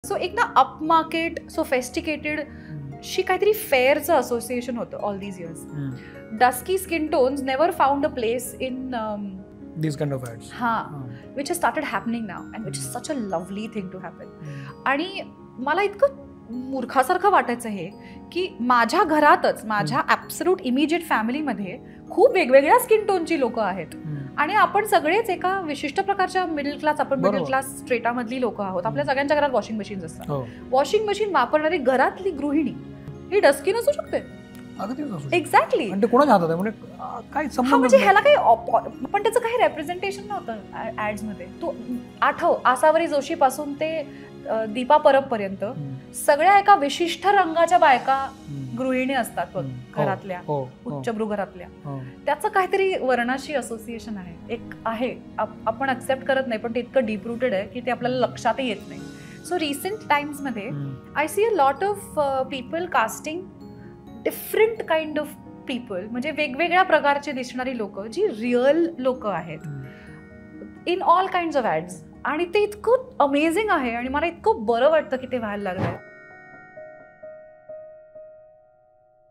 So एक ना up market sophisticated शी काहीतरी फेअरचं असोसिएशन होतं all these years. Dusky skin tones never found a place in these kind of ads. which has started happening now and which is such a lovely thing to happen. आणि मला इतकं मूर्खासारखं वाटायचं हे की माझ्या घरातच माझ्या ॲब्सोल्यूट इमिजिएट फॅमिलीमध्ये खूप वेगवेगळ्या स्किन टोनची लोक आहेत आणि आपण सगळेच एका विशिष्ट प्रकारच्या middle class upper middle class स्ट्रेटामधली लोक आहोत. आपल्या सगळ्यांच्या घरात वॉशिंग मशीन्स असतात. वॉशिंग मशीन वापरणारी घरातली गृहिणी ही डस्की नसू शकते. एक्झॅक्टली. म्हणजे ह्याला काही पण त्याचं काही रेप्रेझेंटेशन नव्हतं ऍड्स मध्ये. तू आठव आसावरी जोशी पासून ते दीपा परब पर्यंत सगळ्या एका विशिष्ट रंगाच्या बायका गृहिणी असतात बघ घरातल्या, उच्चभ्रू घरातल्या. त्याचं काहीतरी वर्णाशी असोसिएशन आहे, एक आहे. आपण ऍक्सेप्ट करत नाही पण ते इतकं डीप रूटेड आहे की ते आपल्याला लक्षातही येत नाही. सो रिसेंट टाइम्स मध्ये I see a lot of people casting different kind of people, म्हणजे वेगवेगळ्या प्रकारचे दिसणारी लोक जी रिअल लोक आहेत in all kinds of ads. आणि ते इतकं अमेझिंग आहे आणि मला इतकं बरं वाटतं की ते व्हायला लागलंय.